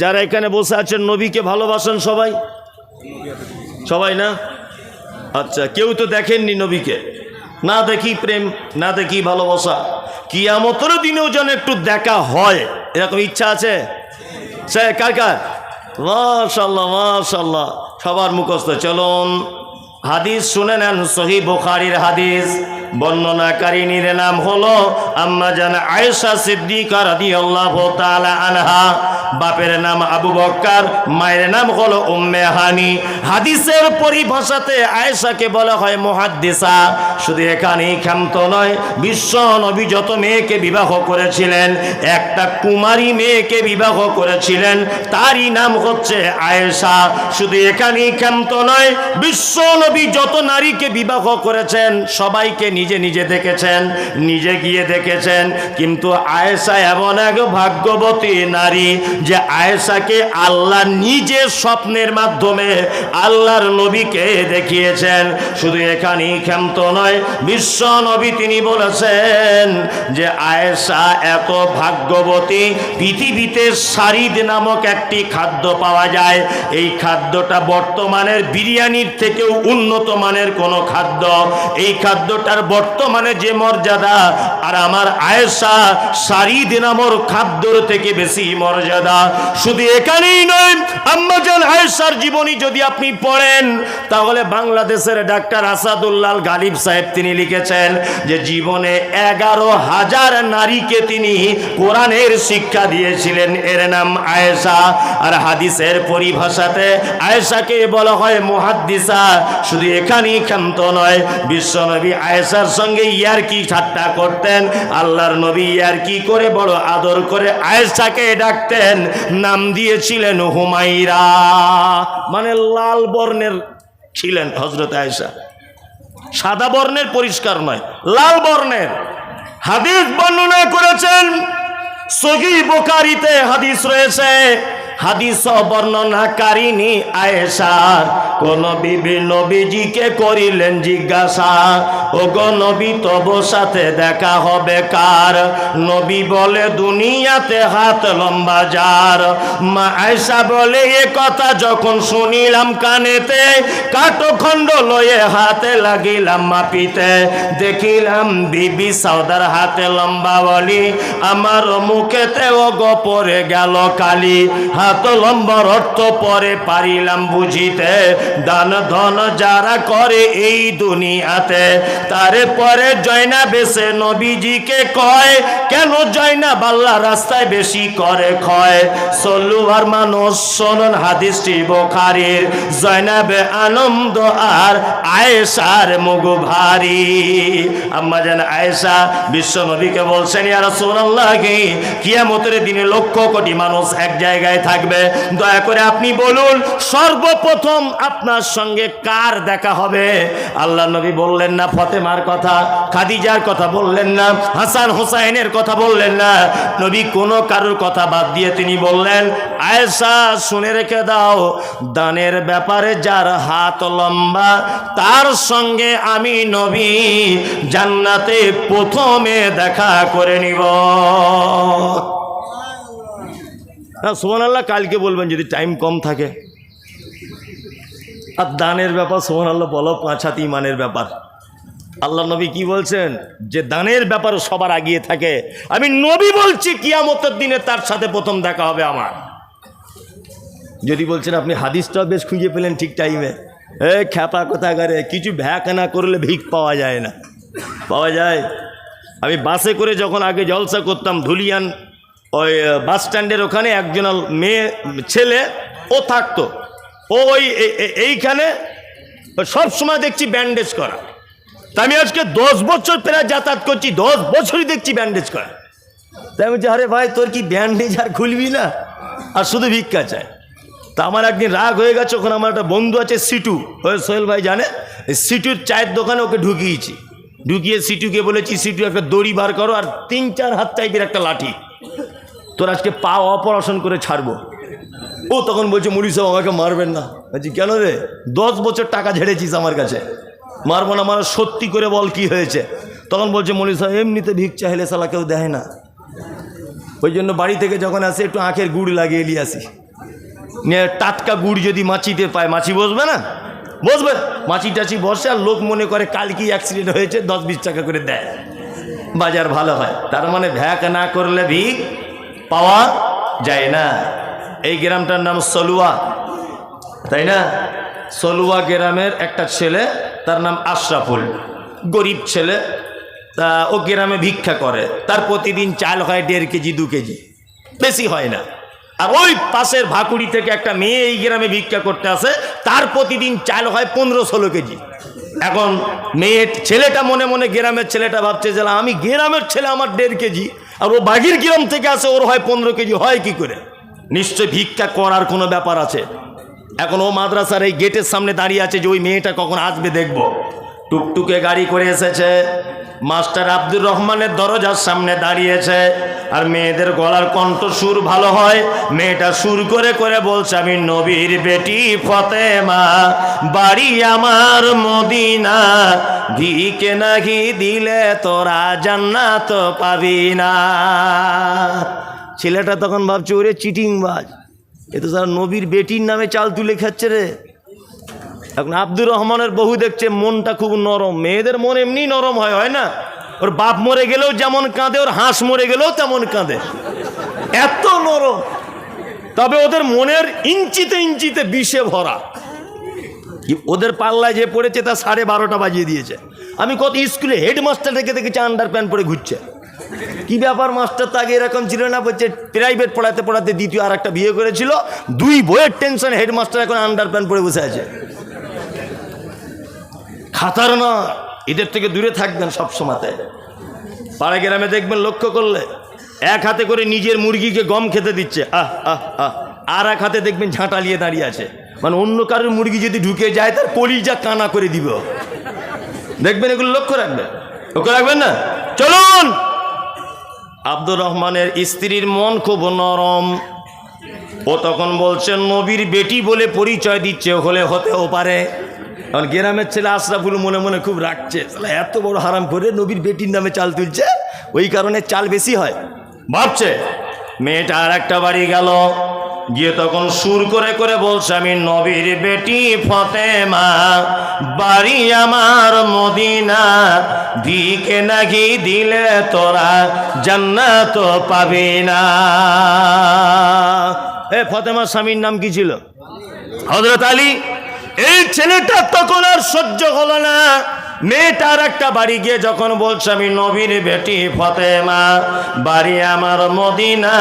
যারা এখানে বসে আছেন নবীকে ভালোবাসেন সবাই? সবাই না? আচ্ছা, কেউ তো দেখেননি নবীকে। না দেখি প্রেম, না দেখি ভালোবাসা, কিয়ামতের দিনেও যেন একটু দেখা হয়, এরকম ইচ্ছা আছে সে কার কার? মাশাআল্লাহ মাশাআল্লাহ, সবার মুখস্থ। চলুন হাদিস শুনে নেন, সহিহ বুখারীর হাদিস। বর্ণনাকারিনীর নাম হলো আম্মা জান আয়েশা সিদ্দিকা রাদিয়াল্লাহু তাআলা আনহা। বাপের নাম আবু বকর, মায়ের নাম হলো উম্মে হানি। হাদিসের পরিভাষাতে আয়েশাকে বলা হয় মুহাদ্দিসা। শুধু এখানেই ক্ষান্ত নয়, বিশ্ব নবী যত মেয়েকে বিবাহ করেছিলেন, একটা কুমারী মেয়েকে বিবাহ করেছিলেন, তারই নাম হচ্ছে আয়েশা। শুধু এখানেই ক্ষান্ত নয়, বিশ্ব নবী যত নারীকে বিবাহ করেছেন সবাইকে নিজে নিজে দেখেছেন, নিজে গিয়ে দেখেছেন। কিন্তু আয়েশা এমন এক ভাগ্যবতী নারী যে আয়েশাকে আল্লাহ নিজে স্বপ্নের মাধ্যমে আল্লাহর নবীকে দেখিয়েছেন। শুধু এখানেই ক্ষান্ত নয়, বিশ্ব নবী তিনি বলেছেন যে আয়েশা এত ভাগ্যবতী, পৃথিবীতে শারিদ নামক একটি খাদ্য পাওয়া যায়, এই খাদ্যটা বর্তমানের বিরিয়ানির থেকেও উন্নত মানের কোনো খাদ্য। এই খাদ্যটার বর্তমানে যে মর্যাদা, আর আমার আয়েশা শারিদ নামক খাদ্যর থেকে বেশি মর্যাদা। শুধু এখানেই নয়, আম্মা জান আয়েশার জীবনী যদি আপনি পড়েন তাহলে বাংলাদেশের ডাক্তার আসাদুল্লাহ গালিব সাহেব তিনি লিখেছেন যে জীবনে 11,000 নারীকে তিনি কোরআনের শিক্ষা দিয়েছিলেন, এর নাম আয়েশা। আর হাদিসের পরিভাষাতে আয়েশাকে বলা হয় মুহাদ্দিসা। শুধু এখানেই ক্ষান্ত নয়, বিশ্বনবী আয়েশার সঙ্গে ইয়ারকি ঠাট্টা করতেন। আল্লাহর নবী ইয়ারকি করে বড় আদর করে আয়েশাকে ডাকতেন, নাম দিয়েছিলেন হুমাইরা, মানে লাল বর্ণের ছিলেন হযরত আয়েশা, সাদা বর্ণের, পরিষ্কার নয়, লাল বর্ণের। হাদিস বর্ণনা করেছেন, সহিহ বুখারীতে হাদিস রয়েছে। হাদিস বর্ণনাকারিনী আয়েশা কোন বিবি নবীজিকে করিলেন জিজ্ঞাসা, ওগো নবী তব সাথে দেখা হবে কার? নবী বলে দুনিয়াতে হাত লম্বা যার। মা আয়েশা বলে এ কথা যখন শুনিলাম কানেতে, কাঠখণ্ড লয়ে হাতে লাগিলাম মাপিতে, দেখিলাম বিবি সাউদার হাতে লম্বা বলি, আমার মুখেতে ওগো পড়ে গেল কালি। হাত লম্বার অর্থ পরে পারিলাম বুঝিতে, দান ধন যারা করে এই দুনিয়াতে, তারে পরে জয়নাব এসে নবীজিকে কয়, কেন জয়নাব আল্লাহ রাস্তায় বেশি করে ক্ষয়? সল্লুয়ার মানুষ শোনেন হাদিসটি বুখারীর। জয়নাবে আনন্দ আর আয়েশার মুখ ভারী। আম্মা জান আয়েশা বিশ্ব নবীকে বলছেন, ইয়া রাসূলুল্লাহ, কিয়ামতের দিনে লক্ষ কোটি মানুষ এক জায়গায় থাকবে, দয়া করে আপনি বলুন সর্বপ্রথম আপনার সঙ্গে কার দেখা হবে? আল্লাহ নবী বললেন না ফাতেমার কথা, খাদিজার কথা বললেন না, হাসান হুসাইনের কথা বললেন না। নবী কোনো কারোর কথা বাদ দিয়ে তিনি বললেন, আয়েশা শুনে রেখে দাও, দানের ব্যাপারে যার হাত লম্বা তার সঙ্গে আমি নবী জান্নাতে প্রথমে দেখা করে নিব। সুবহানাল্লাহ কালকে বলবেন যদি টাইম কম থাকে। আর দানের ব্যাপার সুবহানাল্লাহ বলো 5 হাত ইমানের ব্যাপার। আল্লাহ নবী কি বলছেন যে দানের ব্যাপারে সবার আগিয়ে থাকে। আমি নবী বলছি কিয়ামতের দিনে তার সাথে প্রথম দেখা হবে আমার। যদি বলছেন আপনি হাদিসটা বেশ খুঁজে পেলেন ঠিক টাইমে, খ্যাপা কোথাকারে, কিছু ভ্যাক না করলে ভিক পাওয়া যায় না। পাওয়া যায়। আমি বাসে করে যখন আগে জলসা করতাম ধুলিয়ান, ওই বাস স্ট্যান্ডের ওখানে একজন মেয়ে ছেলে ও থাকতো, ও ওই এইখানে সব সময় দেখছি ব্যান্ডেজ করা। তা আমি আজকে 10 বছর প্রায় যাতায়াত করছি, 10 বছরই দেখছি ব্যান্ডেজ করা। তাই আমি বলছি, আরে ভাই তোর কি ব্যান্ডেজ আর খুলবি না, আর শুধু ভিক্ষা চায়। তা আমার একদিন রাগ হয়ে গেছে, ওখানে আমার একটা বন্ধু আছে সিটু, ওই সোহেল ভাই জানে, সিটুর চায়ের দোকানে ওকে ঢুকিয়েছি। ঢুকিয়ে সিটুকে বলেছি, সিটু একটা দড়ি বার করো আর 3-4 হাত টাইপের একটা লাঠি, তোর আজকে পা অপারেশন করে ছাড়বো। ও তখন বলছে, মুড়ি সাহেব আমাকে মারবেন না। বলছি কেন রে? 10 বছর টাকা ঝেড়েছিস আমার কাছে, মারবো না? মানে সত্যি করে বল কি হয়েছে? তখন বলছে, মুড়ি সাহেব এমনিতে ভিক চাইলে শালা কেউ দেয় না। ওই জন্য বাড়ি থেকে যখন আসে একটু আখের গুড় লাগিয়ে নিয়ে আসি, নিয়ে টাটকা গুড় যদি মাছিতে পায়, মাছি বসবে না, বসবে, মাছি টাছি বসে, আর লোক মনে করে কাল কি অ্যাক্সিডেন্ট হয়েছে, 10-20 টাকা করে দেয়, বাজার ভালো হয়। তার মানে ভ্যাক না করলে ভিক পাওয়া যায় না। এই গ্রামটার নাম সলুয়া, তাই না? সলুয়া গ্রামের একটা ছেলে, তার নাম আশরাফুল, গরিব ছেলে। তা ও গ্রামে ভিক্ষা করে, তার প্রতিদিন চাল হয় 1.5 কেজি 2 কেজি, বেশি হয় না। আর ওই পাশের ভাকুড়ি থেকে একটা মেয়ে এই গ্রামে ভিক্ষা করতে আসে, তার প্রতিদিন চাল হয় 15-16 কেজি। এখন ছেলেটা মনে মনে, গ্রামের ছেলেটা ভাবছে যে আমি গ্রামের ছেলে, আমার 1.5 কেজি, আর ও বাগির গ্রাম থেকে আসে, ওর হয় 15 কেজি, হয় কি করে? নিশ্চয় ভিক্ষা করার কোনো ব্যাপার আছে। এখন ও মাদ্রাসার এই গেটের সামনে দাঁড়িয়ে আছে যে ওই মেয়েটা কখন আসবে দেখব। টুকটুকে গাড়ি করে এসেছে, মাস্টার আব্দুর রহমানের দরজার সামনে দাঁড়িয়েছে, আর মেয়েদের গলার কণ্ঠ সুর ভালো হয়। মেয়েটা সুর করে করে বলছে, আমি নবীর বেটি ফতেমা, বাড়ি আমার মদিনা, ভিকে নাহি দিলে তোরা জান্নাত পাবি না। ছেলেটা তখন ভাবছে, ওরে চিটিংবাজ, এ তো স্যার নবীর বেটির নামে চাল তুলে খাচ্ছে রে। এখন আব্দুর রহমানের বহু দেখছে মনটা খুব নরম, মেয়েদের মন এমনি নরম হয় না? ওর বাপ মরে গেলেও যেমন কাঁদে, ওর হাঁস মরে গেলেও তেমন কাঁদে, এত নরম। তবে ওদের মনের ইঞ্চিতে ইঞ্চিতে বিষে ভরা। ওদের পাল্লায় যে পড়েছে তা 12:30 বাজিয়ে দিয়েছে। আমি কত স্কুলে হেডমাস্টার রেখে দেখেছি আন্ডার প্যান্ট পরে ঘুরছে। কি ব্যাপার, মাস্টার তো আগে এরকম ছিল না, বলছে প্রাইভেট পড়াতে পড়াতে দ্বিতীয় আর একটা বিয়ে করেছিল, 2 বইয়ের টেনশন, হেডমাস্টার এখন আন্ডার প্যান্ট পরে বসে আছে। খাতার না, এদের থেকে দূরে থাকবেন সব সময়তে। পাড়া গ্রামে দেখবেন, লক্ষ্য করলে এক হাতে করে নিজের মুরগিকে গম খেতে দিচ্ছে, আর এক হাতে দেখবেন ঝাঁটা নিয়ে দাঁড়িয়ে আছে, মানে অন্য কারোর মুরগি যদি ঢুকে যায় তার কলিজা কানা করে দিব। দেখবেন, এগুলো লক্ষ্য রাখবেন, লক্ষ্য রাখবেন না? চলুন। আব্দুর রহমানের স্ত্রীর মন খুব নরম। ও তখন বলছেন, নবীর বেটি বলে পরিচয় দিচ্ছে, হলে হতেও পারে। কারণ গ্রামের ছেলে আশরাফুল মনে মনে খুব রাখছে, এত বড় হারাম করে নবীর বেটির নামে চাল তুলছে, ওই কারণে চাল বেশি হয় ভাবছে। মেয়েটা আর একটা বাড়ি গেল, গিয়ে তখন সুর করে করে বলছে, আমি নবীর বেটি ফতেমা, বাড়ি আমার মদিনা, ভিকে নাহি দিলে তোরা জান্নাত পাবি না। ফতেমার স্বামীর নাম কি ছিল? হযরত আলী। এই ছেলেটা তখন আর সহ্য হলো না, মেয়েটার একটা বাড়ি গিয়ে যখন বলছে, আমি নবীর বেটি ফতেমা, বাড়ি আমার মদিনা,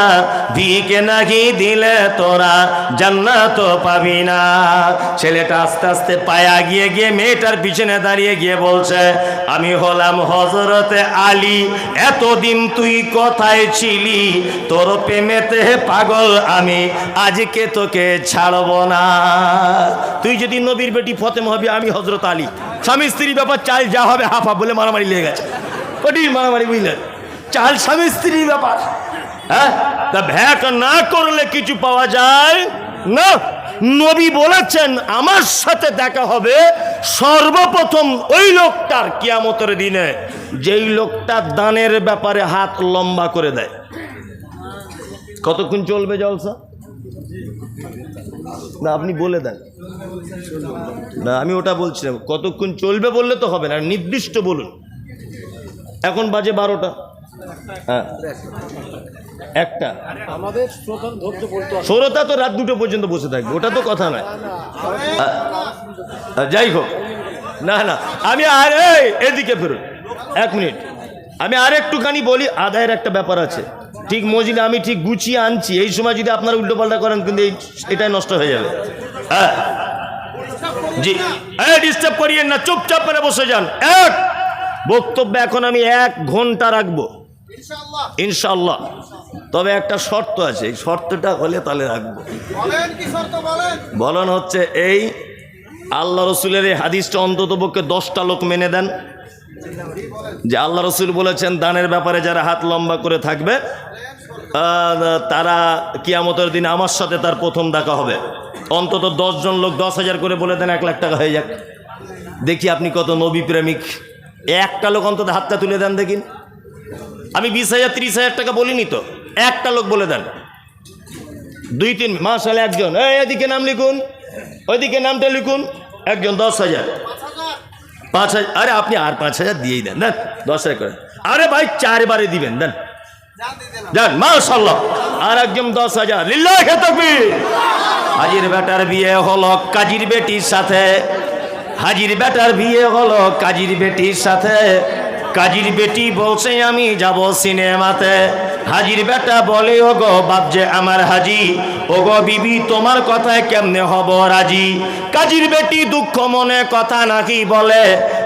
ভিকে নাহি দিলে তোরা জান্নাত পাবি না। ছেলেটা আস্তে আস্তে পায়া গিয়ে গিয়ে মেয়েটার পিছনে দাঁড়িয়ে গিয়ে বলছে, আমি হলাম হযরতে আলী, এতদিন তুই কোথায় ছিলি? তোর প্রেমেতে পাগল আমি, আজকে তোকে ছাড়ব না। তুই যদি নবীর বেটি ফতেমা হবি, আমি হযরত আলী। স্বামী স্ত্রী ব্যাপার, চাল যা হবে হাফ হাফ বলে মারামারি লেগে গেছে, কঠিন মারামারি, বুঝলেন? চাল স্বামী স্ত্রীর ব্যাপার, হ্যাঁ? তা ভ্যাক না করলে কিছু পাওয়া যায় না। নবী বলেছেন, আমার সাথে দেখা হবে সর্বপ্রথম ওই লোকটার কিয়ামতের দিনে, যেই লোকটা দানের ব্যাপারে হাত লম্বা করে দেয়। কতক্ষণ চলবে জলসা? না, আপনি বলে দেন না, আমি ওটা বলছিলাম কতক্ষণ চলবে বললে তো হবে না, নির্দিষ্ট বলুন। এখন বাজে 12টা, হ্যাঁ, একটা। আমাদের শ্রোতা তো রাত 2টো পর্যন্ত বসে থাকবে, ওটা তো কথা নয়। যাই হোক, না না, আমি আর এদিকে ফেরুন 1 মিনিট, আমি আর একটুখানি বলি। আদায়ের একটা ব্যাপার আছে, ঠিক মজিদে আমি ঠিক গুছিয়ে আনছি, এই সময় যদি আপনারা উল্টোপাল্টা করেন কিন্তু এটাই নষ্ট হয়ে যাবে। হ্যাঁ জি, ডিস্টার্ব করিয়েন না, চুপচাপ করে বসে যান। বক্তব্য এখন আমি 1 ঘন্টা রাখবো ইনশাআল্লাহ, তবে একটা শর্ত আছে, এই শর্তটা হলে তাহলে রাখবো। বলেন হচ্ছে এই, আল্লাহ রসুলের এই হাদিসটা অন্তত পক্ষে 10টা লোক মেনে দেন, যে আল্লাহ রসুল বলেছেন দানের ব্যাপারে যারা হাত লম্বা করে থাকবে তারা কিয়ামতের দিনে আমার সাথে তার প্রথম দেখা হবে। অন্তত 10 জন লোক 10,000 করে বলে দেন, 1 লাখ টাকা হয়ে যাক। দেখি আপনি কত নবী প্রেমিক। একটা লোক অন্তত হাতটা তুলে দেন দেখিন। আমি 20,000 30,000 টাকা বলিনি তো, একটা লোক বলে দেন, 2-3 মাশাআল্লাহ একজন, এদিকে নাম লিখুন, ওইদিকে নামটা লিখুন, একজন 10,000, 5,000, আরে আপনি আর 5,000 দিয়েই দেন, দেন 10,000 করে, আরে ভাই 4 বারে দিবেন, দেন দেন মাশাআল্লাহ, আর একজন 10,000, লিল্লাহি তাকবীর। হাজির বেটার বিয়ে হলো কাজীর বেটির সাথে, হাজির বেটার বিয়ে হলো কাজীর বেটির সাথে, কাজীর বেটি বলছে আমি যাব সিনেমাতে, হাজির বেটা বলে ওগো বাপ যে আমার হাজি, ওগো বিবি তোমার কথায় কেমনে হব রাজি, কাজীর বেটি দুঃখ মনে কথা নাকি বলে,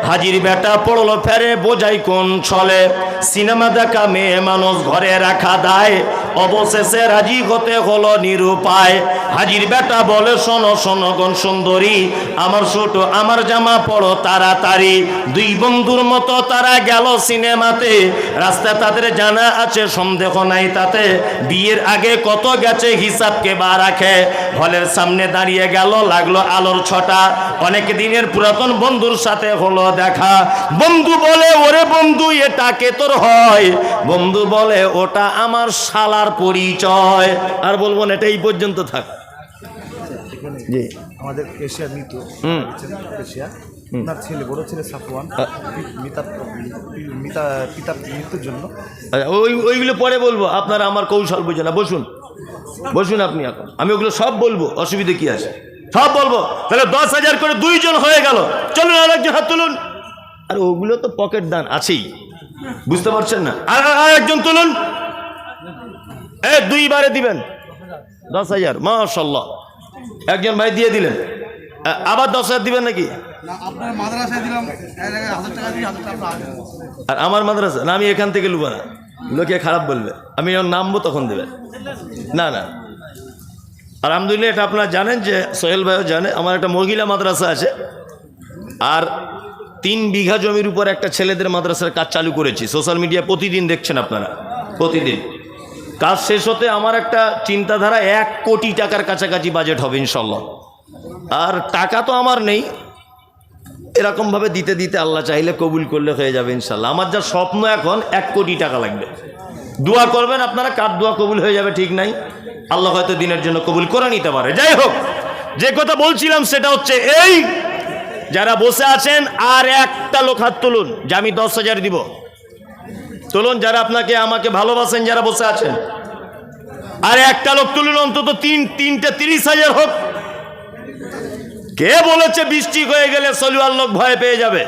হাজির বেটা পড়লো ফেরে বোঝাই কোন ছলে, সিনেমা দেখা মেয়ে মানুষ ঘরে রাখা দায়, অবশেষে রাজি হতে হলো নিরুপায়, হাজির বেটা বলে শোনো শোনো গণ সুন্দরী, আমার ছোট আমার জামা পড়ো তাড়াতাড়ি, 2 বন্ধুর মতো তারা গেল সিনেমাতে, রাস্তায় তাদের জানা আছে সন্দেহ নাই তাতে, বিয়ের আগে কত গেছে হিসাব কে বা রাখে, হলের সামনে দাঁড়িয়ে গেল লাগলো আলোর ছটা, অনেক দিনের পুরাতন বন্ধুর সাথে হলো দেখা, বন্ধু বলে ওরে বন্ধু এটা কে তোর হয়, বন্ধু বলে ওটা আমার শালার পরিচয়। আর বলবো না, এটা এই পর্যন্ত থাক। জি আমাদের এশিয়া মৃত এশিয়া ওনার ছেলে বড় ছেলে সাফওয়ান পিতার মৃত্যুর জন্য, ওইগুলো পরে বলবো, আপনারা আমার কৌশল বুঝে না, বসুন বসুন আপনি, এখন আমি ওগুলো সব বলবো, অসুবিধে কি আছে, সব বলবো। তাহলে 10,000 করে 2 জন হয়ে গেল, চলুন আর একজন হাত তুলুন, আর ওগুলো তো পকেট দান আছেই, বুঝতে পারছেন না, আর একজন তুলুন, 2 বারে দিবেন 10,000, মাশাআল্লাহ, একজন ভাই দিয়ে দিলেন, আবার 10,000 দিবেন নাকি? আপনার মাদ্রাসায় দিলাম 1,000 টাকা দিয়ে 1,000 টাকা, আর আমার মাদ্রাসা না, আমি এখান থেকে লুবো না, লোকে খারাপ বলবে, আমি যখন নামবো তখন দেবেন, না না। আলহামদুলিল্লাহ, এটা আপনারা জানেন যে সোহেল ভাইও জানে, আমার একটা মহিলা মাদ্রাসা আছে, আর 3 বিঘা জমির উপর একটা ছেলেদের মাদ্রাসার কাজ চালু করেছি, সোশ্যাল মিডিয়া প্রতিদিন দেখছেন আপনারা, প্রতিদিন কাজ শেষ হতে আমার একটা চিন্তাধারা 1 কোটি টাকার কাছাকাছি বাজেট হবে ইনশাল্লাহ। আর টাকা তো আমার নেই, এরকমভাবে দিতে দিতে আল্লাহ চাইলে কবুল করলে হয়ে যাবে ইনশাল্লাহ। আমার যা স্বপ্ন এখন 1 কোটি টাকা লাগবে, দোয়া করবেন আপনারা, কার দোয়া কবুল হয়ে যাবে ঠিক নাই, আল্লাহ হয়তো দিনের জন্য কবুল করে নিতে পারে। যাই হোক, যে কথা বলছিলাম সেটা হচ্ছে এই, যারা বসে আছেন আর একটা লোক হাত তুলুন যে আমি 10,000 দিব, তুলুন, যারা আপনাকে আমাকে ভালোবাসেন, যারা বসে আছেন, আর একটা লোক তুলুন, অন্তত 3টে 30,000 হোক। কে বলেছে বৃষ্টি হয়ে গেলে সলিওয়ার লোক ভয় পেয়ে যাবে?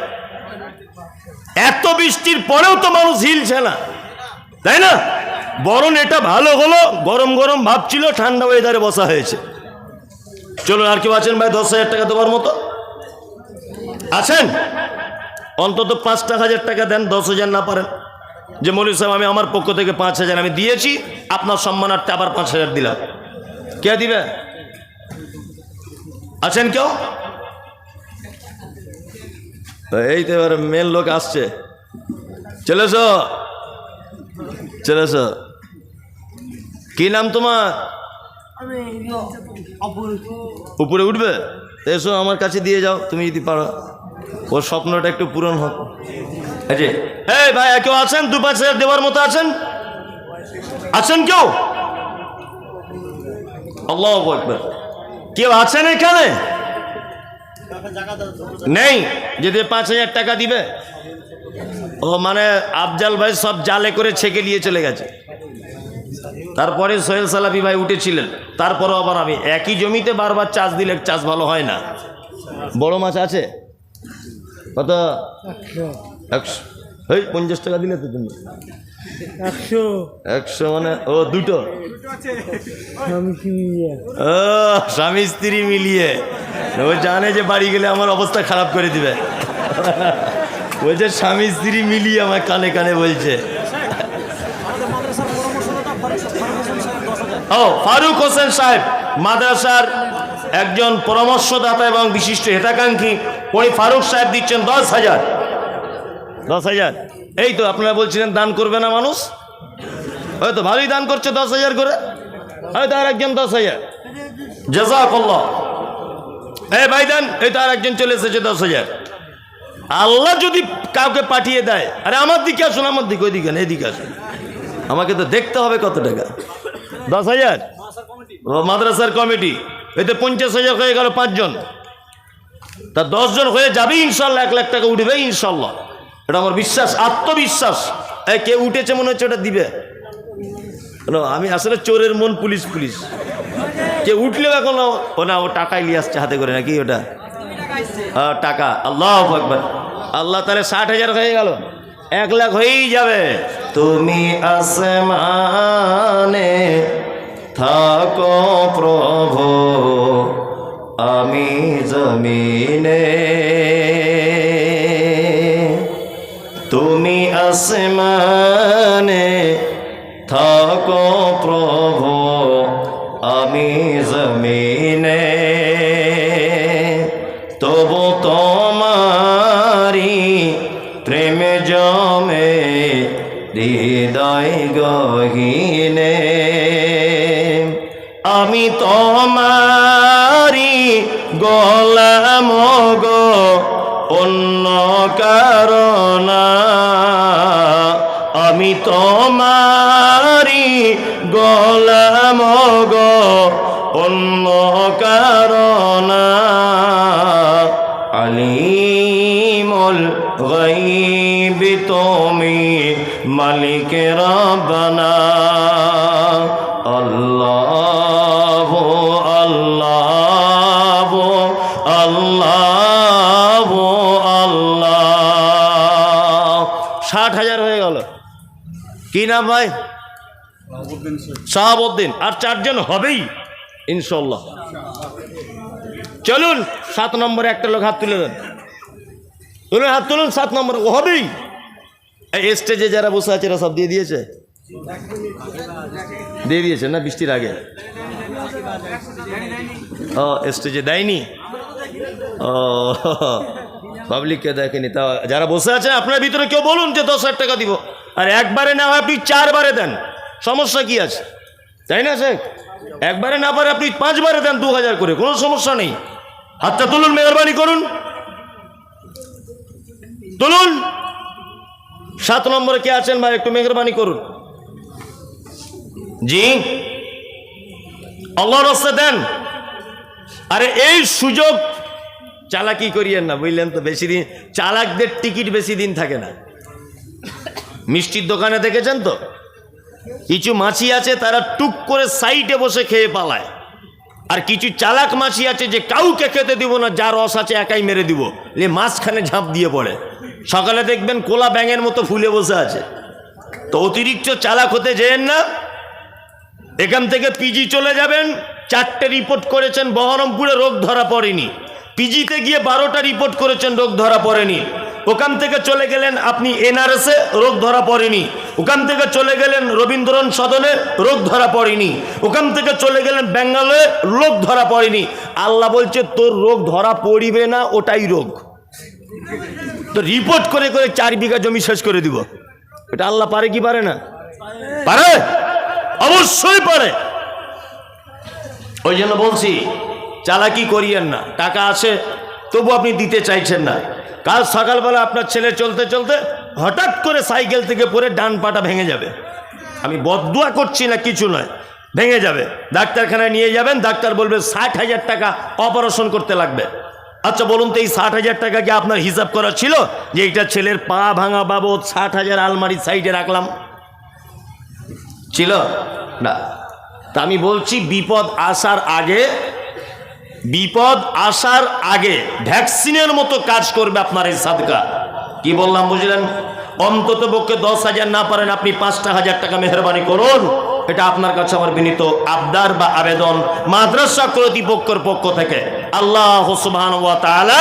এত বৃষ্টির পরেও তো মানুষ হিলছে না, তাই না? বরং এটা ভালো হলো, গরম গরম ভাবছিল, ঠান্ডা ওয়েদারে বসা হয়েছে। চলুন, আর কেউ আছেন ভাই 10,000 টাকা দেওয়ার মতো? আছেন? অন্তত 5,000 টাকা দেন, 10,000 না পারেন যে মৌলভী সাহেব আমি আমার পক্ষ থেকে 5,000 আমি দিয়েছি, আপনার সম্মানার্থে আবার 5,000 দিলাম। কে দিবে? আছেন কেউ? এই তো এবার মেন লোক আসছে, চলেছ চলেছ, কি নাম তোমার? উপরে উঠবে? এসো আমার কাছে দিয়ে যাও, তুমি যদি পারো, ওর স্বপ্নটা একটু পূরণ হোক। এই ভাই, কেউ আছেন 2-5,000 দেওয়ার মতো? আছেন? আছেন কেউ? আল্লাহু আকবার। কেউ আছেন এখানে? নেই? যদি 5,000 টাকা দিবে। ও মানে আফজাল ভাই সব জালে করে ছেঁকে নিয়ে চলে গেছে, তারপরে সোহেল সালাফি ভাই উঠেছিলেন, তারপরে আবার আমি একই জমিতে বারবার চাষ দিলে চাষ ভালো হয় না। বড় মাছ আছে কত? 100। এই 50 টাকা দিলে তো তুমি 100 মানে ও দুটো স্বামী স্ত্রী মিলিয়ে। ও জানে যে বাড়ি গেলে আমার অবস্থা খারাপ করে দিবে, বলছে স্বামী স্ত্রী মিলিয়ে আমার কানে কানে বলছে। ও ফারুক হোসেন সাহেব মাদ্রাসার একজন পরামর্শদাতা এবং বিশিষ্ট হিতাকাঙ্ক্ষী, ওই ফারুক সাহেব দিচ্ছেন 10,000। 10,000। এই তো আপনারা বলছিলেন দান করবে না মানুষ, হয়তো ভালোই দান করছে 10,000 করে, হয়তো আর একজন 10,000। জাযাকাল্লাহ। এই ভাই দেন, এই তো আর একজন চলে এসেছে 10,000। আল্লাহ যদি কাউকে পাঠিয়ে দেয়, আরে আমার দিকে আসুন, আমার দিকে, ওইদিকে না, এদিকে আসুন, আমাকে তো দেখতে হবে কত টাকা। 10,000 মাদ্রাসার কমিটি, এতে 50,000 হয়ে গেল 5 জন, তা 10 জন হয়ে যাবে ইনশাল্লাহ, 1 লাখ টাকা উঠবে ইনশাল্লাহ। এটা আমার বিশ্বাস, আত্মবিশ্বাস। কে উঠেছে মনে হচ্ছে ওটা দিবে। আমি আসলে চোরের মন পুলিশ পুলিশ, কে উঠলেও এখন ও না, ও টাকাই নিয়ে আসছে হাতে করে নাকি ওটা টাকা। আল্লাহু আকবার। আল্লাহ তাহলে 60,000 হয়ে গেল, 1 লাখ হয়েই যাবে। তুমি আসমানে থাকো প্রভু, আমি জমিনে। তুমি আসমানে থাকো প্রভু, আমি জমিনে। তবু তোমারি প্রেম জমে হৃদয় গহীনে। আমি তোমারি গোলাম গো, অন্য কারণ। আমি তোমারি গোলাম গো, অন্য কারণ। আলিমুল গায়ব তুমি, মালিক রব্বানা। আল্লাহ আল্লাহ আল্লাহ আল্লাহ। 60,000 হয়ে গেল। কি নাম ভাই? শাহাবুদ্দিন। আর 4 জন হবেই ইনশাল্লাহ। চলুন 7 নম্বরে একটা লোক হাত তুলে দেন, তুলুন হাত তুলুন। 7 নম্বর হবেই। এই স্টেজে যারা বসে আছে এরা সব দিয়ে দিয়েছে, দিয়ে দিয়েছে না বৃষ্টির আগে? ও স্টেজে দেয়নি, ও পাবলিককে দেখেনি। তা যারা বসে আছে আপনার ভিতরে কেউ বলুন যে 10,000 টাকা দিব। আর একবারে না হয় আপনি 4 বারে দেন, সমস্যা কি আছে? তাই না শেখ? একবারে না পারে আপনি 5 বারে দেন 2,000 করে, কোনো সমস্যা নেই। হাতটা তুলুন, মেহরবানি করুন, তুলুন। 7 নম্বরে কে আছেন ভাই? একটু মেহরবানি করুন। জি, আল্লাহর রাস্তায় দেন। আরে এই সুযোগ চালাকি করিয়েন না, বুঝলেন তো? বেশি দিন চালাকদের টিকিট বেশি দিন থাকে না। মিষ্টির দোকানে দেখেছেন তো, কিছু মাছি আছে তারা টুক করে সাইডে বসে খেয়ে পালায়, আর কিছু চালাক মাছি আছে যে কাউকে খেতে দিব না, যার রস আছে একাই মেরে দিব, মাঝখানে ঝাঁপ দিয়ে পড়ে। সকালে দেখবেন কোলা ব্যাঙের মতো ফুলে বসে আছে। তো অতিরিক্ত চালাক হতে যেন না। এখান থেকে পিজি চলে যাবেন, 4টে রিপোর্ট করেছেন বহরমপুরে, রোগ ধরা পড়েনি। পিজিতে গিয়ে 12টা রিপোর্ট করেছেন, রোগ ধরা পড়েনি। ওখান থেকে চলে গেলেন আপনি এনআরএসে, রোগ ধরা পড়েনি। ওখান থেকে চলে গেলেন রবীন্দ্রন সদনে, রোগ ধরা পড়েনি। ওখান থেকে চলে গেলেন ব্যাঙ্গালোরে, রোগ ধরা পড়েনি। আল্লাহ বলছে তোর রোগ ধরা পড়িবে না, ওটাই রোগ। তো রিপোর্ট করে করে 4 বিঘা জমি শেষ করে দিব। এটা আল্লাহ পারে কি পারে না? পারে, অবশ্যই পারে। ওই জন্য বলছি চালাকি করিয়েন না। টাকা আছে তবু আপনি দিতে চাইছেন না। কাল সকালবেলা আপনার ছেলে চলতে চলতে হঠাৎ করে সাইকেল থেকে পড়ে ডান পাটা ভেঙে যাবে। আমি বদদুয়া করছি না, কিছু নয়, ভেঙে যাবে। ডাক্তারখানায় নিয়ে যাবেন, ডাক্তার বলবে 60,000 টাকা অপারেশন করতে লাগবে। আচ্ছা বলুন তো, এই 60,000 টাকা কি আপনার হিসাব করা ছিল যে এইটা ছেলের পা ভাঙা বাবদ 60,000 আলমারির সাইডে রাখলাম? ছিল না। তা আমি বলছি বিপদ আসার আগে ভ্যাকসিনের মতো কাজ করবে আপনার এই সাদকা। কি বললাম বুঝলেন? অন্তত পক্ষে 10,000 না পারেন আপনি 5,000 টাকা মেহরবানি করুন। এটা আপনার কাছে আমার বিনীত আবদার বা আবেদন মাদ্রাসা কর্তৃপক্ষের পক্ষ থেকে। আল্লাহ সুবহানাহু ওয়া তাআলা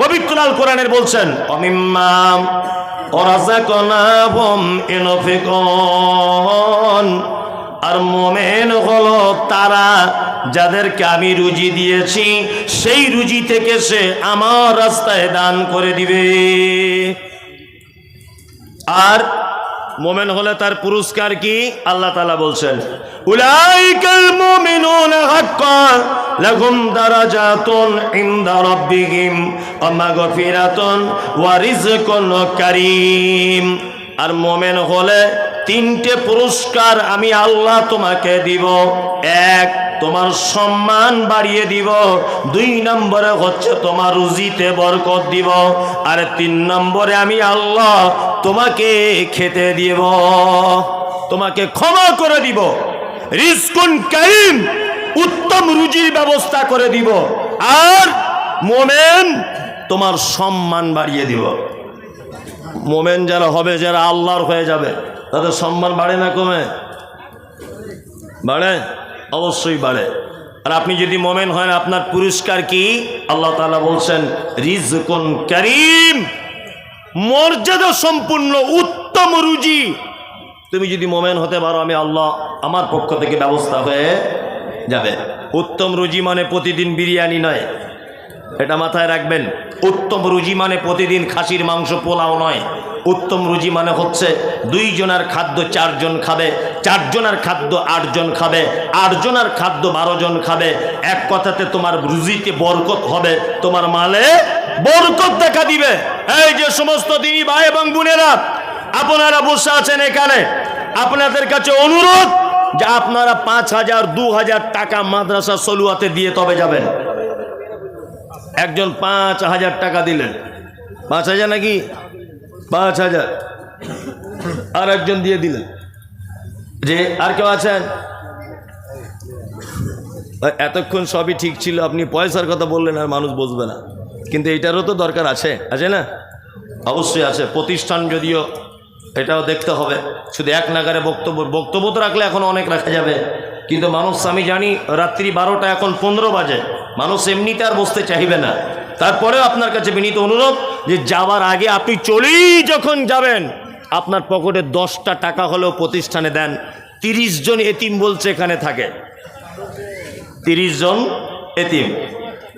পবিত্র আল কোরআনের বলছেন, অমিম্মাম ওয়ারাযাকনাহুম ইউনফিকুন। আর মুমিন হলো তারা যাদেরকে আমি রুজি দিয়েছি, সেই রুজি থেকে সে আমার রাস্তায় দান করে দিবে। আর মুমিন হলে তার পুরস্কার কি? আল্লাহ তাআলা বলছেন, উলাইকাল মুমিনুনা হাক্কান লাহুম দারাজাতুন ইনদা রাব্বিহিম ওয়া মাগফিরাতুন ওয়া রিজকুন কারীম। আর মুমিন হলে তিনটে পুরস্কার আমি আল্লাহ তোমাকে দিব। এক, তোমার সম্মান বাড়িয়ে দিব। 2 নম্বরে হচ্ছে তোমার রুজিতে বরকত দিব। আর 3 নম্বরে আমি আল্লাহ তোমাকে খেতে দিব, তোমাকে ক্ষমা করে দিব। রিজকুন কারীম, উত্তম রুজির ব্যবস্থা করে দিব। আর মোমেন, তোমার সম্মান বাড়িয়ে দিব। মোমেন যারা হবে, যারা আল্লাহর হয়ে যাবে, তাদের সম্মান বাড়ে না কমে? বাড়ে, অবশ্যই বাড়ে। আর আপনি যদি মোমেন হয়, আপনার পুরস্কার কি? আল্লাহ তাআলা বলছেন রিজকুন কারীম, মর্যাদা সম্পূর্ণ উত্তম রুজি। তুমি যদি মোমেন হতে পারো, আমি আল্লাহ আমার পক্ষ থেকে ব্যবস্থা হয়ে যাবে। উত্তম রুজি মানে প্রতিদিন বিরিয়ানি নয়, এটা মাথায় রাখবেন। উত্তম রুজি মানে প্রতিদিন খাসির মাংস পোলাও নয়। উত্তম রুজি মানে হচ্ছে 2 জনের খাদ্য 4 জন খাবে, 4 জনের খাদ্য 8 জন খাবে, 8 জনের খাদ্য 12 জন খাবে। এক কথাতে তোমার রুজিতে বরকত হবে, তোমার মালে বরকত দেখা দিবে। এই যে সমস্ত দিনী ভাই এবং বোনেরা আপনারা বসে আছেন এখানে, আপনাদের কাছে অনুরোধ যে আপনারা 5,000 2,000 টাকা মাদ্রাসা সলুয়াতে দিয়ে তবে যাবেন। একজন 5,000 টাকা দিলেন, 5,000 নাকি 5,000, আর একজন দিয়ে দিলেন। যে আর কেউ আছেন? এতক্ষণ সবই ঠিক ছিল, আপনি পয়সার কথা বললেন আর মানুষ বুঝবে না, কিন্তু এইটারও তো দরকার আছে, আছে না? অবশ্যই আছে। প্রতিষ্ঠান যদিও এটাও দেখতে হবে, শুধু এক নাগারে বক্তব্য তো রাখলে এখন অনেক রাখা যাবে, কিন্তু মানুষ, আমি জানি রাত্রি 12টা এখন 15 বাজে, মানুষ এমনিতে আর বসতে চাইবে না। তারপরেও আপনার কাছে বিনীত অনুরোধ যে যাওয়ার আগে আপনি চলেই যখন যাবেন, আপনার পকেটে 10টা টাকা হলেও প্রতিষ্ঠানে দেন। 30 জন এতিম বলছে এখানে থাকে, 30 জন এতিম।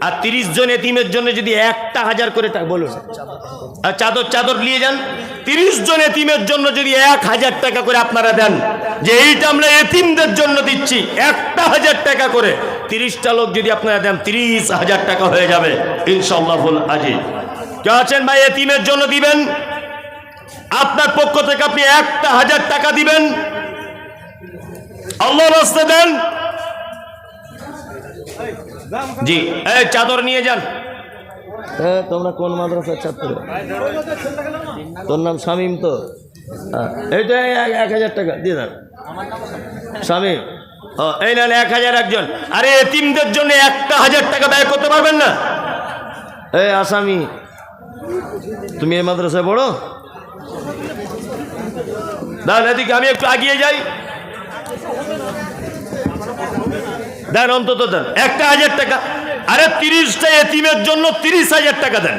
আর 30 জন এতিমের জন্য যদি 1,000 করে টাকা, বলুন, আর চাদর নিয়ে যান। 30 জন এতিমের জন্য যদি 1,000 টাকা করে আপনারা দেন, যে এইটা আমরা এতিমদের জন্য দিচ্ছি 1,000 টাকা করে, 30টা লোক যদি আপনারা দেন 30,000 টাকা হয়ে যাবে ইনশাআল্লাহ। আজিজ কেউ আছেন ভাই এতিমের জন্য দিবেন? আপনার পক্ষ থেকে আপনি 1,000 টাকা দিবেন, আল্লাহর রাস্তায় দেন। জি, এই চাদর নিয়ে যান। তোমরা কোন মাদ্রাসার ছাত্র? তোর নাম শামীম তো? এইটা 1,000 টাকা দিয়ে দেন শামীম। এই নেন 1,000 একজন। আরে এতিমদের জন্য 1,000 টাকা ব্যয় করতে পারবেন না? এই আসামি, তুমি এই মাদ্রাসায় পড়ো? দেন এদিকে, আমি একটু এগিয়ে যাই, দেন অন্তত দেন 1,000 টাকা। আরে 30টা এতিমের জন্য 30,000 টাকা দেন।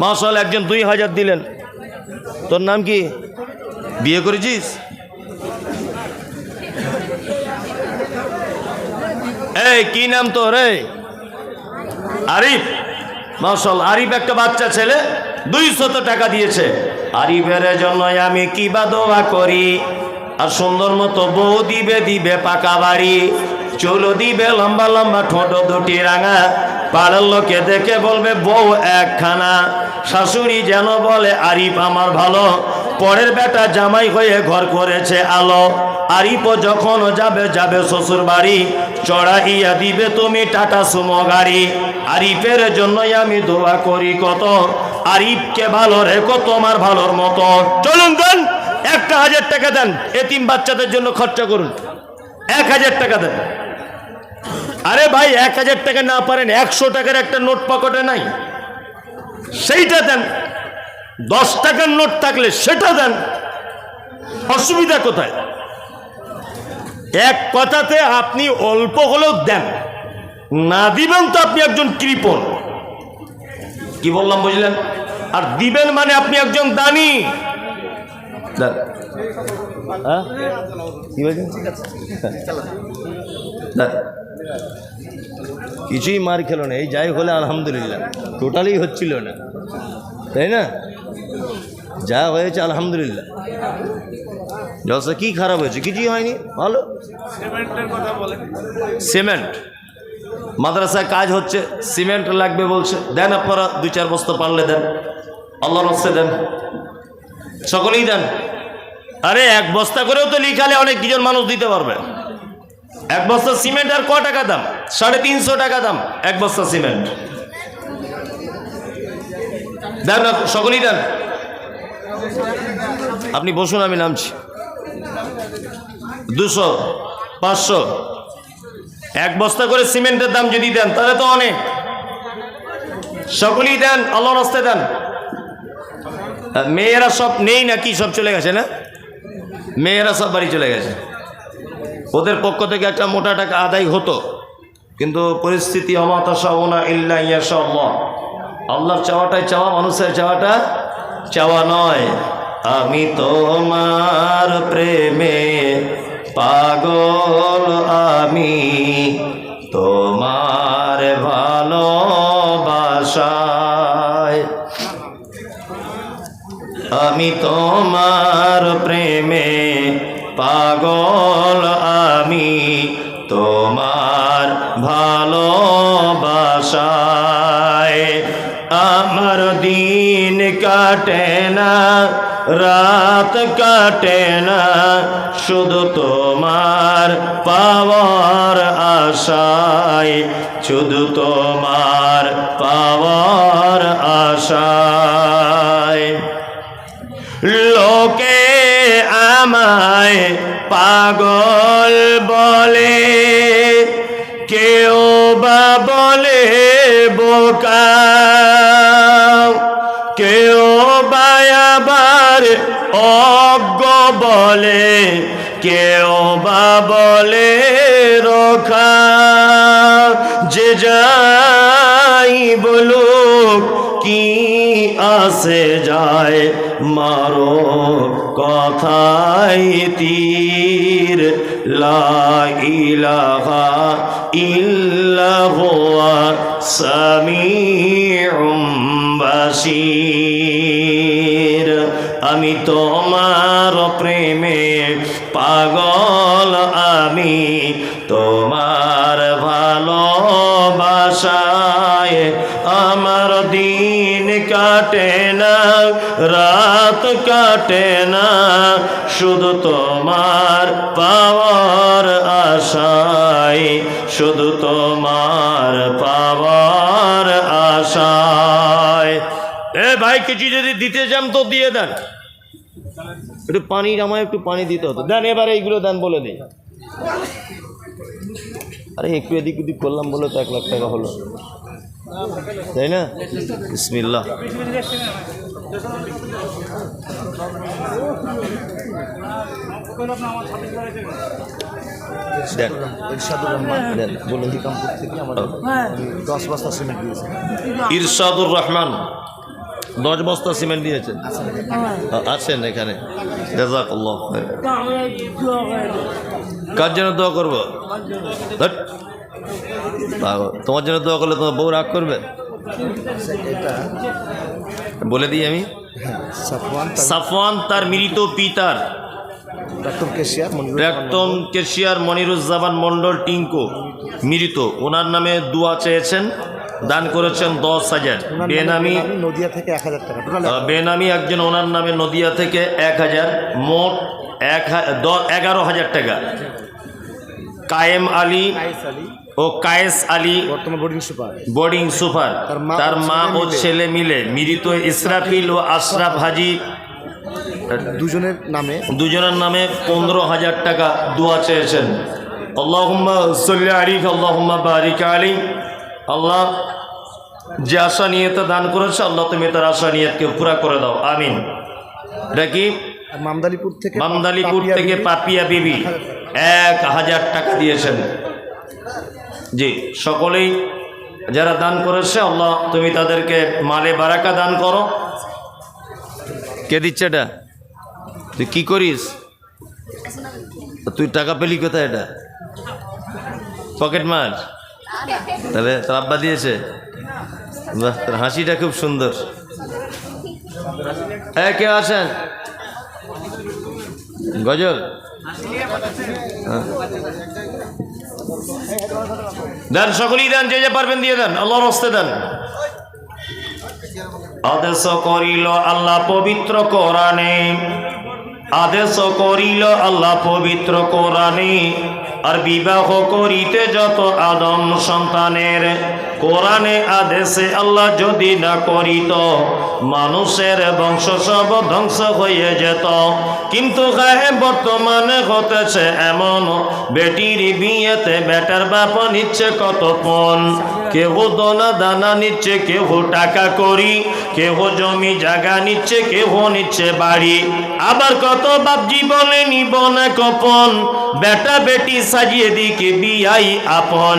মাশাআল্লাহ, একজন 2,000 দিলেন। তোর নাম কি? বিয়ে করেছিস? এই কি নাম তোর? আরিফ। মাশাআল্লাহ, আরিফ একটা বাচ্চা ছেলে, 200 টাকা দিয়েছে। আরিফের জন্য আমি কি বা দোয়া করি। আর সুন্দর মতো বউ দিবে পাকা বাড়ি, চুলো দিবে লম্বা লম্বা, ঠোঁট 2টি রাঙা, পাড়ার লোকে দেখে বলবে বউ একখানা। শাশুড়ি যেন বলে আরিফ আমার ভালো, পরের বেটা জামাই হয়ে ঘর করেছে আলো। আরিফও যখন যাবে শ্বশুর বাড়ি, চড়াইয়া দিবে তুমি টাটা সুমো গাড়ি। আরিফের জন্যই আমি দোয়া করি কত, আরিফকে ভালো রেখো তোমার ভালোর মতো। চলুন দেন 1,000 টাকা দেন, এতিম বাচ্চাদের জন্য খরচা করুন। 1,000 টাকা দেন। আরে ভাই 1,000 টাকা না পারেন, 100 টাকার একটা নোট পকেটে নাই, সেইটা দেন। 10 টাকার নোট থাকলে সেটা দেন, অসুবিধা কোথায়? এক কথাতে আপনি অল্প হলেও দেন, না দিবেন তো আপনি একজন কৃপণ। কি বললাম বুঝলেন? আর দিবেন মানে আপনি একজন দানি। দেন। কি বলছেন? কিছুই মার খেলো না, এই যাই হলে আলহামদুলিল্লাহ, টোটালি হচ্ছিল না, তাই না? যা হয়েছে আলহামদুলিল্লাহ। জলসা কি খারাপ হয়েছে? কিছুই হয়নি, ভালো। সিমেন্ট মাদ্রাসায় কাজ হচ্ছে, সিমেন্ট লাগবে বলছে, দেন আপনারা 2-4 বস্তা পারলে দেন, আল্লাহর রাস্তায় দেন, সকলেই দেন। আরে এক বস্তা করেও তো লিখালে অনেক কিছু মানুষ দিতে পারবে। এক বস্তা সিমেন্ট আর ক টাকা দাম? 350 টাকা দাম এক বস্তা সিমেন্ট। দেন না, সকলেই দেন। আপনি বসুন, আমি নামছি। 200, 500 এক বস্তা করে সিমেন্টের দাম যদি দেন তাহলে তো অনেক। সকলেই দেন, আল্লাহর রাস্তায় দেন। মেয়েরা সব নেই নাকি? সব চলে গেছে না? মেয়েরা সব বাড়ি চলে গেছে। ওদের পক্ষ থেকে একটা মোটা টাকা আদায় হতো, কিন্তু পরিস্থিতি অমাতাশাউনা ইল্লা ইয়াশাআল্লাহ। আল্লাহর চাওয়াটাই চাওয়া, মানুষের চাওয়াটা চাওয়া নয়। আমি তোমার প্রেমে পাগল, আমি তোমার ভালোবাসায়, আমি তোমার প্রেমে পাগল, আমি তোমার ভালোবাসায়। আমার দিন কাটে না, রাত কাটে না, শুধু তোমার পাওয়ার আশায়, শুধু তোমার পাওয়ার আশায়। লোকে আমায় পাগল বলে, কেউ বা বলে বোকা, কেউ বা আবার অজ্ঞ বলে, কেউ বা বলে রোখা। যে যাই বলুক কি আসে যায়, মারো কথাই তীর। লা ইলাহা ইল্লাহু সামিউম বাসীর। আমি তোমার প্রেমে পাগল, আমি তোমার ভালোবাসায়। আমার দিন কাটে না, রাত কাটে না, শুধু তোমার পাওয়ার আশায়, শুধু তোমার পাওয়ার আশায়। এ ভাই, কিছু যদি দিতে চান তো দিয়ে দেন। একটু পানি, আমায় একটু পানি দিতে হতো। দেন এবারে এইগুলো দেন, বলে দিই। আরে একটু এদিক ওদিক করলাম বলে তো 1 লাখ টাকা হলো, তাই না? বিসমিল্লাহ। দেন, ইরশাদুর রহমান দেন, বলুন। হিকামপুর থেকে আমার 10 বস্তা সিমেন্ট দিয়েছে। ইরশাদুর রহমান 10 বস্তা সিমেন্ট দিয়েছেন। আছেন এখানে? জাযাকাল্লাহ খাইর। কার জন্য দোয়া করবো? ধ্যাৎ, তোমার জন্য দোয়া করলে তোমার বউ রাগ করবে? বলে দিই আমি। সাফওয়ান তার মৃত পিতার প্রাক্তন কেশিয়ার মনিরুজ্জামান মন্ডল টিঙ্কু মৃত, ওনার নামে দোয়া চেয়েছেন, দান করেছেন 10,000। বেনামি নদিয়া থেকে 1000 টাকা। বেনামি একজন ওনার নামে নদিয়া থেকে 1000, মোট 11,000 টাকা। কায়েম আলী ও কায়েস আলী বোর্ডিং সুপার, তার মা ও ছেলে মিলে মৃত ইসরাফিল ও আশরাফ হাজি দুজনের নামে 15,000 টাকা দোয়া চেয়েছেন। আল্লাহুম্মা সাল্লি আলাইহি, আল্লাহুম্মা বারিক আলাইহি। আল্লাহ যে আশা নিয়তে দান করেছে, আল্লাহ তুমি তার আশা নিয়তকে পুরা করে দাও, আমিন। এটা কি? মামদালিপুর থেকে পাপিয়া বিবি 1,000 টাকা দিয়েছেন। জি, সকলেই যারা দান করেছে, আল্লাহ তুমি তাদেরকে মালে বারাকা দান করো। কে দিচ্ছে এটা? তুই কি করিস? তুই টাকা পেলি কোথায়? এটা পকেট মার? তাহলে তোর আব্বা দিয়েছে? বাহ, তোর হাসিটা খুব সুন্দর। হ্যাঁ, কে আছেন? গজল দেন, সকলেই দেন, যে যে পারবেন দিয়ে দেন, আল্লাহর রাস্তায় দেন। আদেশ করিল আল্লাহ পবিত্র কোরআনে, আদেশ করিল আল্লাহ পবিত্র কোরআনে, আর বিবাহ করিতে যত আদম সন্তানের। কোরআনে আদেশে আল্লাহ যদি না করিত, মানুষের বংশ সব ধ্বংস হয়ে যেত। কিন্তু বর্তমানে হতেছে এমন, বেটির বিয়েতে বেটার বাপ নিচ্ছে কত পণ। কেহ দোনা দানা নিচ্ছে, কেহ টাকা করি, কেহ জমি জায়গা নিচ্ছে, কেহ নিচ্ছে বাড়ি। আবার কত বাপ জীবনে নিব না কপন, বেটা বেটি সাজিয়ে দিকে বিয়াই আপন।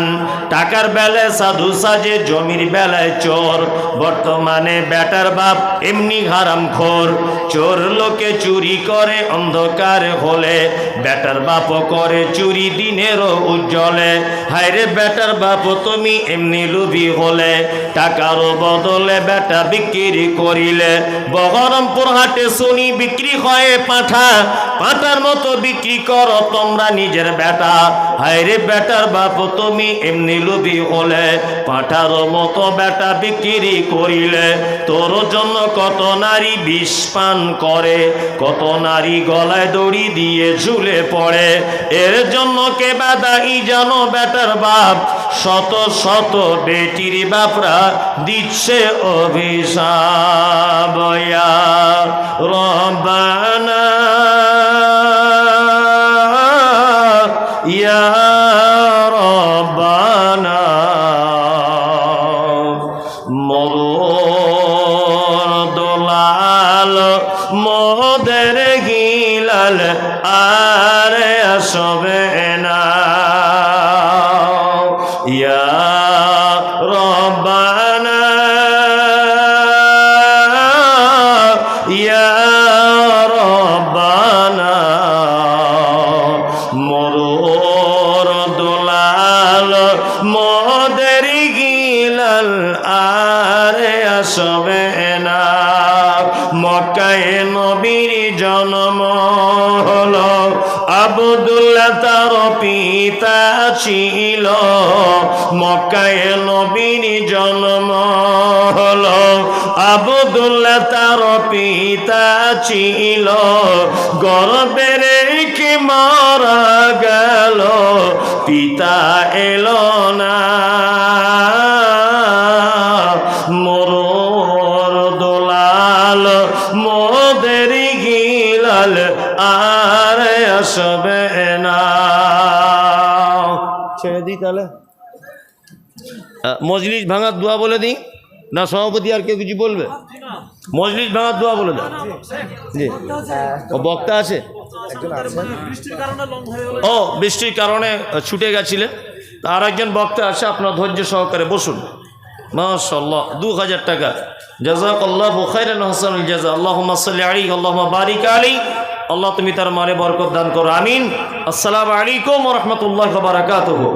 টাকার বেলায় সাধু সাজে, জমির বেলায় চোর। বর্তমানে বেটার বাপ এমনি হারামখোর। চোর লোকে চুরি করে অন্ধকার হলে, বেটার বাপ করে চুরি দিনেরও উজ্জ্বলে। হায়রে বেটার বাপ তুমি এমনি লুভি হলে, টাকার বদলে বেটা বিক্রি করিলে। বহরমপুর হাটে শুনি বিক্রি হয় পাঁঠা, পাঁঠার মতো বিক্রি করো তোমরা নিজের বেটা। হায়রে বেটার বাপ তুমি এমনি লুভি হলে, পাঁঠার মতো বেটা বিক্রি করিলে। তোর জন্য কত নারী বিষ পান করে, কত নারী গলায় দড়ি দিয়ে ঝুলে পড়ে। এর জন্য কে বাদাই জানো বেটার বাপ, শত শত বেটির বাপরা দিচ্ছে অভিশাপ। ইয়া রব্বানা ইয়া রব্বানা, মরুর দোলাল মোদের গিলাল আর আসবে না। ইয়া রব্বানা ইয়া রব্বানা, মরুর দোলাল মোদের গিলাল আর আসবে না। মক্কায় নবীর জন্ম হলো, আব্দুল্লাহ তার পিতা ছিল। মক্কায় নবীর জন্ম হলো, আব্দুল্লাহ তার পিতা ছিল। গর্বে রেখে মারা গেল, পিতা এলো না। মরুর দোলাল মোদের গিলাল আর আসবে না। ছেড়ে দিই তাহলে, মজলিস ভাঙার দোয়া বলে দিই না? সভাপতি আর কেউ কিছু বলবে? মজলিস ভাঙার দোয়া বলে দাও। জি, ও বক্তা আছে? ও বৃষ্টির কারণে ছুটে গেছিলেন। আর একজন বক্তা আছে, আপনার ধৈর্য সহকারে বসুন। মাশাআল্লাহ, 2000 টাকা। জাযাকাল্লাহু খাইরান হাসানুল জাযা। আল্লাহুম্মা সাল্লি আলাইহি, আল্লাহুম্মা বারিক আলাইহি। আল্লাহ তুমি তার মানে বরকত দান করো, আমিন। আসসালামু আলাইকুম ওয়া রাহমাতুল্লাহি ওয়া বারাকাতুহু।